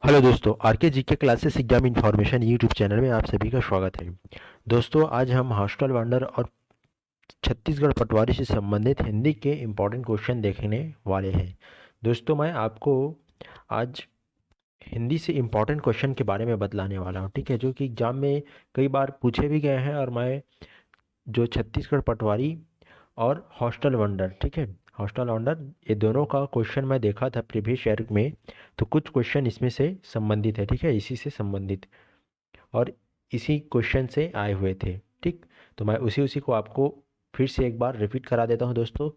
Hello दोस्तों, RK GK classes exam information YouTube channel में आप सभी का स्वागत है। दोस्तों, आज हम हॉस्टल वंडर और छत्तीसगढ़ पटवारी से संबंधित हिंदी के इम्पोर्टेंट क्वेश्चन देखने वाले हैं। दोस्तों, मैं आपको आज हिंदी से इम्पोर्टेंट क्वेश्चन के बारे में बतलाने वाला हूँ, ठीक है, जो कि एग्जाम में कई बार पूछे भी गए हैं। और मैं जो छत्तीसगढ़ पटवारी और हॉस्टल वंडर, ठीक है, हॉस्टल वंडर, ये दोनों का क्वेश्चन मैं देखा था प्रीवियस ईयर में। तो कुछ क्वेश्चन इसमें से संबंधित है, ठीक है, इसी से संबंधित और इसी क्वेश्चन से आए हुए थे। ठीक, तो मैं उसी उसी को आपको फिर से एक बार रिपीट करा देता हूँ दोस्तों।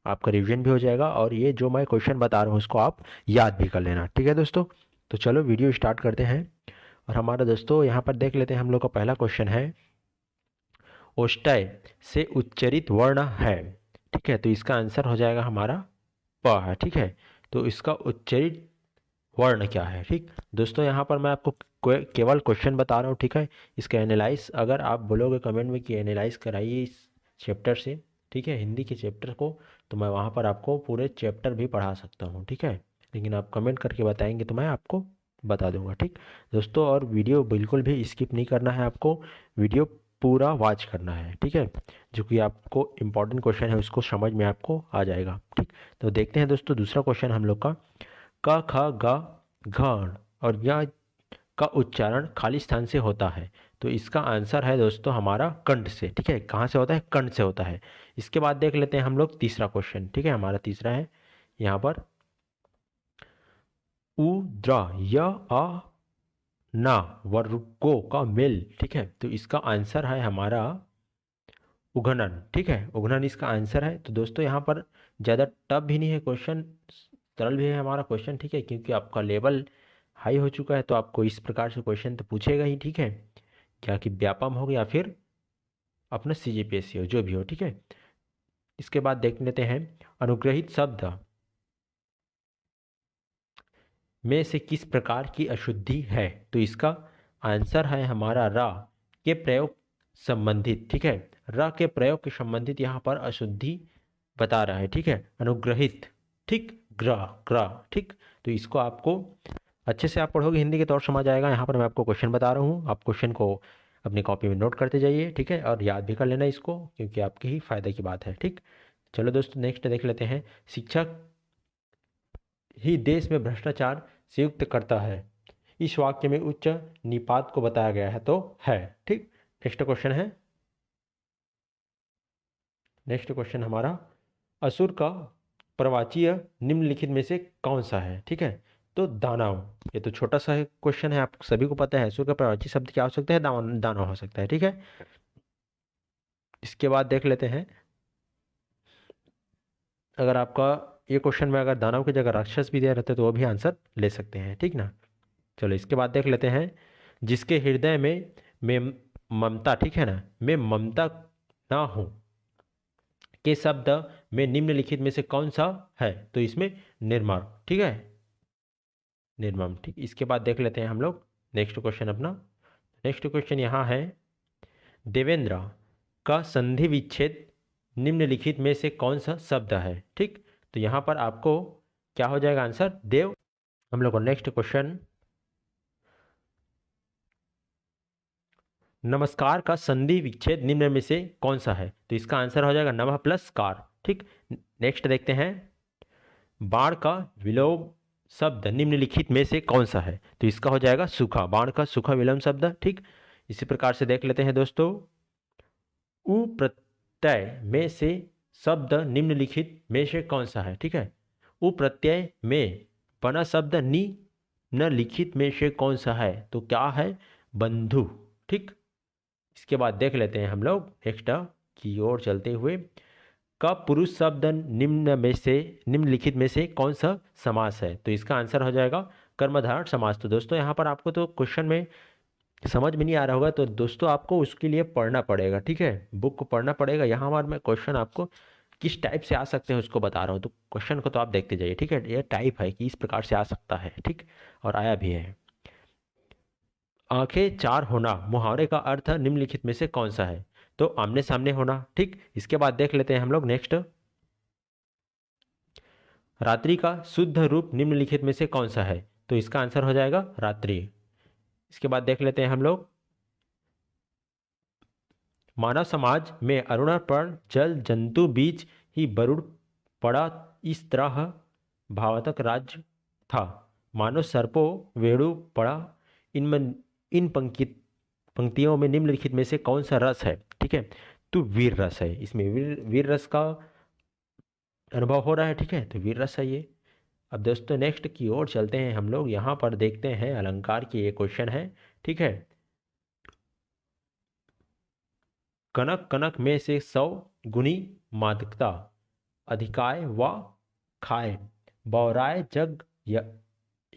आपका रिवीजन भी हो जाएगा और ये जो मैं क्वेश्चन बता रहा हूँ उसको आप याद भी कर लेना, ठीक है दोस्तों। तो चलो वीडियो स्टार्ट करते हैं। और हमारा दोस्तों यहाँ पर देख लेते हैं, हम लोग का पहला क्वेश्चन है, ओष्टय से उच्चरित वर्ण है। ठीक है, तो इसका आंसर हो जाएगा हमारा प है। ठीक है, तो इसका उच्चरित वर्ण क्या है। ठीक दोस्तों, यहाँ पर मैं आपको केवल क्वेश्चन बता रहा हूँ, ठीक है। इसका एनालाइज अगर आप बोलोगे कमेंट में कि एनालाइज कराइए इस चैप्टर से, ठीक है, हिंदी के चैप्टर को, तो मैं वहाँ पर आपको पूरे चैप्टर भी पढ़ा सकता हूँ, ठीक है। लेकिन आप कमेंट करके बताएंगे तो मैं आपको बता दूंगा, ठीक दोस्तों। और वीडियो बिल्कुल भी स्किप नहीं करना है आपको, वीडियो पूरा वॉच करना है, ठीक है, जो कि आपको इम्पोर्टेंट क्वेश्चन है उसको समझ में आपको आ जाएगा। ठीक, तो देखते हैं दोस्तों दूसरा क्वेश्चन हम लोग का, क ख ग घ और या का उच्चारण खाली स्थान से होता है। तो इसका आंसर है दोस्तों हमारा कंठ से। ठीक है, कहाँ से होता है? कंठ से होता है। इसके बाद देख लेते हैं हम लोग तीसरा क्वेश्चन, ठीक है, हमारा तीसरा है यहाँ पर, उ द्र य अ ना वर्गों का मेल। ठीक है, तो इसका आंसर है हमारा उघनन। ठीक है, उघनन इसका आंसर है। तो दोस्तों यहाँ पर ज़्यादा टफ भी नहीं है क्वेश्चन, सरल भी है हमारा क्वेश्चन, ठीक है, क्योंकि आपका लेवल हाई हो चुका है तो आपको इस प्रकार से क्वेश्चन तो पूछेगा ही, ठीक है, क्या कि व्यापम हो या फिर अपना सीजीपीएससी हो, जो भी हो, ठीक है। इसके बाद देख लेते हैं, अनुग्रहित शब्द में से किस प्रकार की अशुद्धि है। तो इसका आंसर है हमारा रा के प्रयोग संबंधित। ठीक है, रा के प्रयोग के संबंधित यहाँ पर अशुद्धि बता रहा है, ठीक है, अनुग्रहित, ठीक, ग्रह ग्रह, ठीक। तो इसको आपको अच्छे से आप पढ़ोगे हिंदी के तौर समझ आएगा। यहाँ पर मैं आपको क्वेश्चन बता रहा हूँ, आप क्वेश्चन को अपनी कॉपी में नोट करते जाइए, ठीक है, और याद भी कर लेना इसको, क्योंकि आपके ही फायदे की बात है। ठीक, चलो दोस्तों नेक्स्ट देख लेते हैं, शिक्षक ही देश में भ्रष्टाचार से युक्त करता है। इस वाक्य में उच्च निपात को बताया गया है, तो है। ठीक, नेक्स्ट क्वेश्चन है, नेक्स्ट क्वेश्चन हमारा, असुर का प्रवाचीय निम्नलिखित में से कौन सा है। ठीक है, तो दानव। ये तो छोटा सा क्वेश्चन है, आप सभी को पता है असुर का प्रवाची शब्द क्या हो सकता है? दानव हो सकता है, ठीक है। इसके बाद देख लेते हैं, अगर आपका ये क्वेश्चन में अगर दानव की जगह राक्षस भी दिया रहता है तो वो भी आंसर ले सकते हैं, ठीक ना। चलो इसके बाद देख लेते हैं, जिसके हृदय में ममता, ठीक है ना, में ममता ना हो के शब्द में निम्नलिखित में से कौन सा है। तो इसमें निर्मम, ठीक है, निर्मम। ठीक, इसके बाद देख लेते हैं हम लोग नेक्स्ट क्वेश्चन अपना। नेक्स्ट क्वेश्चन यहाँ है, देवेंद्र का संधि विच्छेद निम्नलिखित में से कौन सा शब्द है। ठीक, तो यहाँ पर आपको क्या हो जाएगा आंसर? देव। हम लोग को नेक्स्ट क्वेश्चन, नमस्कार का संधि विच्छेद निम्न में से कौन सा है। तो इसका आंसर हो जाएगा नमः प्लस कार। ठीक, नेक्स्ट देखते हैं, बाण का विलोम शब्द निम्नलिखित में से कौन सा है। तो इसका हो जाएगा सूखा, बाण का सूखा विलोम शब्द। ठीक, इसी प्रकार से देख लेते हैं दोस्तों, उ प्रत्यय में से शब्द निम्नलिखित में से कौन सा है। ठीक है, उ प्रत्यय में बना शब्द निम्नलिखित में से कौन सा है। तो क्या है? बंधु। ठीक, इसके बाद देख लेते हैं हम लोग नेक्स्ट की ओर चलते हुए, का पुरुष शब्द निम्नलिखित में से कौन सा समास है। तो इसका आंसर हो जाएगा कर्मधारय समास। तो दोस्तों यहाँ पर आपको तो क्वेश्चन में समझ में नहीं आ रहा होगा, तो दोस्तों आपको उसके लिए पढ़ना पड़ेगा, ठीक है, बुक को पढ़ना पड़ेगा। यहाँ पर मैं क्वेश्चन आपको किस टाइप से आ सकते हैं उसको बता रहा हूँ, तो क्वेश्चन को तो आप देखते जाइए, ठीक है। ये टाइप है कि इस प्रकार से आ सकता है, ठीक, और आया भी है। आंखें चार होना मुहावरे का अर्थ निम्नलिखित में से कौन सा है। तो आमने सामने होना। ठीक, इसके बाद देख लेते हैं हम लोग नेक्स्ट, रात्रि का शुद्ध रूप निम्नलिखित में से कौन सा है। तो इसका आंसर हो जाएगा रात्रि। इसके बाद देख लेते हैं हम लोग, मानव समाज में अरुणापर्ण जल जंतु बीच ही बरुड़ पड़ा, इस तरह भावात्मक राज्य था। मानव सर्पो वेणु पड़ा, इनमें इन पंक्तियों में निम्नलिखित में से कौन सा रस है? ठीक है, तो वीर रस है। इसमें वीर रस का अनुभव हो रहा है। ठीक है, तो वीर रस है ये। अब दोस्तों नेक्स्ट की ओर चलते हैं हम लोग, यहाँ पर देखते हैं अलंकार की ये क्वेश्चन है। ठीक है, कनक कनक में से 100 गुनी मादकता, अधिकाय व खाए, बौराए जग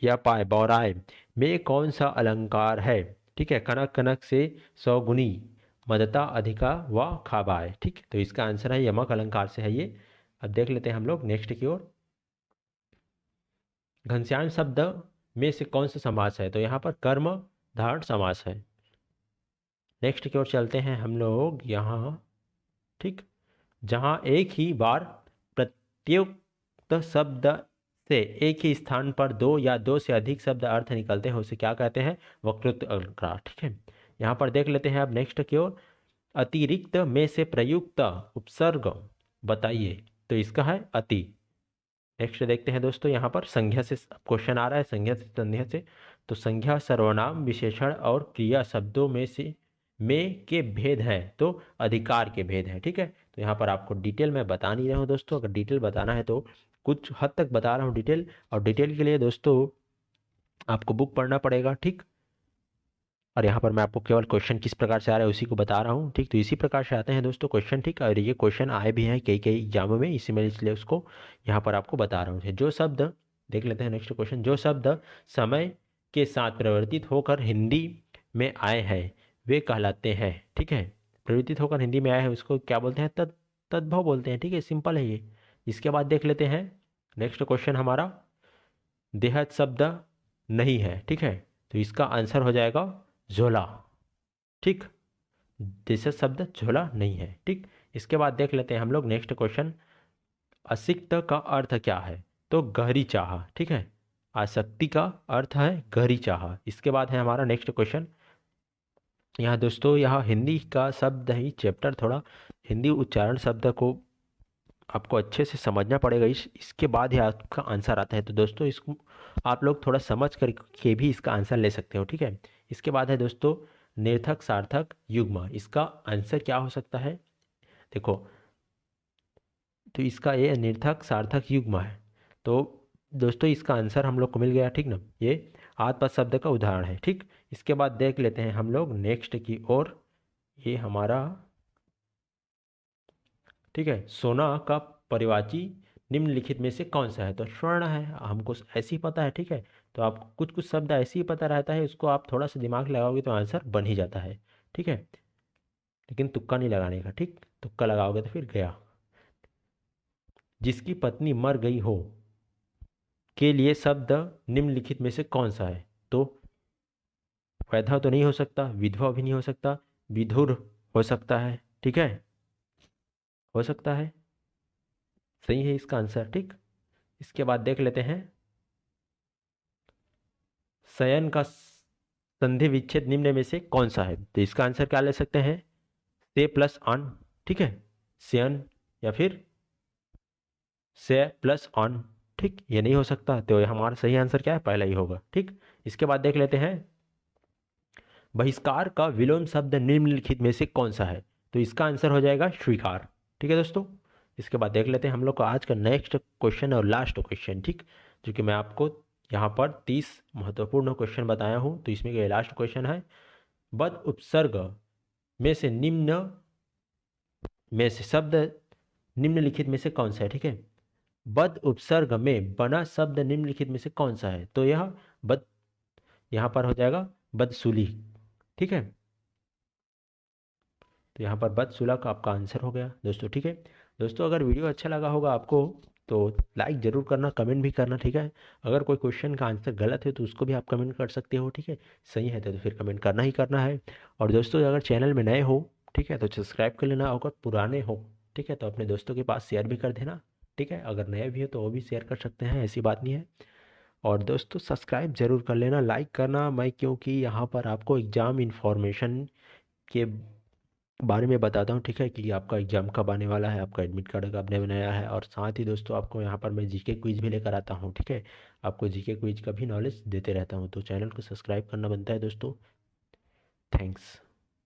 या पाए। बौराए में कौन सा अलंकार है? ठीक है, कनक कनक से 100 गुनी, मदता, अधिका व खाबाए। ठीक, तो इसका आंसर है यमक अलंकार से है ये। अब देख लेते हैं हम लोग नेक्स्ट की ओर, घनश्याम शब्द में से कौन सा समास है? तो यहाँ पर कर्म धारण समास है। नेक्स्ट की ओर चलते हैं हम लोग यहाँ। ठीक, जहाँ एक ही बार प्रत्युक्त शब्द से एक ही स्थान पर दो या दो से अधिक शब्द अर्थ निकलते हैं उसे क्या कहते हैं? वक्रोक्त अलंकार। ठीक है, यहाँ पर देख लेते हैं अब नेक्स्ट की ओर, अतिरिक्त में से प्रयुक्त उपसर्ग बताइए। तो इसका है अति। नेक्स्ट देखते हैं दोस्तों, यहाँ पर संज्ञा से क्वेश्चन आ रहा है, संज्ञा से संज्ञा से। तो संज्ञा सर्वनाम विशेषण और क्रिया शब्दों में से में के भेद हैं, तो अधिकार के भेद हैं। ठीक है, तो यहाँ पर आपको डिटेल में बता नहीं रहा हूँ दोस्तों, अगर डिटेल बताना है तो कुछ हद तक बता रहा हूँ डिटेल, और डिटेल के लिए दोस्तों आपको बुक पढ़ना पड़ेगा। ठीक, और यहाँ पर मैं आपको केवल क्वेश्चन किस प्रकार से आ रहा है उसी को बता रहा हूँ। ठीक, तो इसी प्रकार से आते हैं दोस्तों क्वेश्चन। ठीक, और ये क्वेश्चन आए भी हैं कई कई एग्जामों में, इसी में इसलिए उसको यहाँ पर आपको बता रहा हूँ। जो शब्द, देख लेते हैं नेक्स्ट क्वेश्चन, जो शब्द समय के साथ परिवर्तित होकर हिंदी में आए हैं वे कहलाते हैं। ठीक है, परिवर्तित होकर हिंदी में आए हैं उसको क्या बोलते हैं? तद्भव बोलते हैं। ठीक है, सिंपल है ये। इसके बाद देख लेते हैं नेक्स्ट क्वेश्चन हमारा, देहत शब्द नहीं है। ठीक है, तो इसका आंसर हो जाएगा झोला। ठीक, देशज शब्द झोला नहीं है। ठीक, इसके बाद देख लेते हैं हम लोग नेक्स्ट क्वेश्चन, आसक्त का अर्थ क्या है? तो गहरी चाह। ठीक है, आसक्ति का अर्थ है गहरी चाह। इसके बाद है हमारा नेक्स्ट क्वेश्चन, यहाँ दोस्तों यहाँ हिंदी का शब्द ही चैप्टर, थोड़ा हिंदी उच्चारण शब्द को आपको अच्छे से समझना पड़ेगा, इसके बाद ही आपका आंसर आता है। तो दोस्तों इसको आप लोग थोड़ा समझ करके भी इसका आंसर ले सकते हो। ठीक है, इसके बाद है दोस्तों निर्थक सार्थक युग्म, इसका आंसर क्या हो सकता है? देखो, तो इसका ये निर्थक सार्थक युग्म है। तो दोस्तों इसका आंसर हम लोग को मिल गया। ठीक ना, ये आत्मपद शब्द का उदाहरण है। ठीक, इसके बाद देख लेते हैं हम लोग नेक्स्ट की ओर, ये हमारा, ठीक है, सोना का परिवाची निम्नलिखित में से कौन सा है? तो स्वर्ण है, हमको ऐसे ही पता है। ठीक है, तो आपको कुछ कुछ शब्द ऐसे ही पता रहता है, उसको आप थोड़ा सा दिमाग लगाओगे तो आंसर बन ही जाता है। ठीक है, लेकिन तुक्का नहीं लगाने का। ठीक, तुक्का लगाओगे तो फिर गया। जिसकी पत्नी मर गई हो के लिए शब्द निम्नलिखित में से कौन सा है? तो वैधव तो नहीं हो सकता, विधवा भी नहीं हो सकता, विधुर हो सकता है। ठीक है, हो सकता है, सही है इसका आंसर। ठीक, इसके बाद देख लेते हैं, शयन का संधि विच्छेद निम्न में से कौन सा है? तो इसका आंसर क्या ले सकते हैं? से प्लस ऑन। ठीक है, शयन या फिर से प्लस ऑन। ठीक, ये नहीं हो सकता, तो हमारा सही आंसर क्या है? पहला ही होगा। ठीक, इसके बाद देख लेते हैं, बहिष्कार का विलोम शब्द निम्नलिखित में से कौन सा है? तो इसका आंसर हो जाएगा स्वीकार। ठीक है दोस्तों, इसके बाद देख लेते हैं हम लोग को आज का नेक्स्ट क्वेश्चन और लास्ट क्वेश्चन। ठीक, जो कि मैं आपको यहाँ पर 30 महत्वपूर्ण क्वेश्चन बताया हूँ, तो इसमें ये लास्ट क्वेश्चन है, बद उपसर्ग में से निम्न में से शब्द निम्नलिखित में से कौन सा है? ठीक है, बद उपसर्ग में बना शब्द निम्नलिखित में से कौन सा है? तो यह बद, यहाँ पर हो जाएगा बदसूली। ठीक है, तो यहाँ पर बदसुलह का आपका आंसर हो गया दोस्तों। ठीक है दोस्तों, अगर वीडियो अच्छा लगा होगा आपको तो लाइक ज़रूर करना, कमेंट भी करना। ठीक है, अगर कोई क्वेश्चन का आंसर गलत है तो उसको भी आप कमेंट कर सकते हो। ठीक है, सही है तो फिर कमेंट करना ही करना है। और दोस्तों अगर चैनल में नए हो, ठीक है, तो सब्सक्राइब कर लेना। अगर पुराने हो, ठीक है, तो अपने दोस्तों के पास शेयर भी कर देना। ठीक है, अगर नए भी हो तो वो भी शेयर कर सकते हैं, ऐसी बात नहीं है। और दोस्तों सब्सक्राइब ज़रूर कर लेना, लाइक करना, मैं क्योंकि यहाँ पर आपको एग्ज़ाम इन्फॉर्मेशन के बारे में बताता हूँ, ठीक है, कि आपका एग्ज़ाम कब आने वाला है, आपका एडमिट कार्ड कब ने बनाया है। और साथ ही दोस्तों आपको यहाँ पर मैं जीके क्विज भी लेकर आता हूँ, ठीक है, आपको जीके क्विज का भी नॉलेज देते रहता हूँ। तो चैनल को सब्सक्राइब करना बनता है दोस्तों। थैंक्स।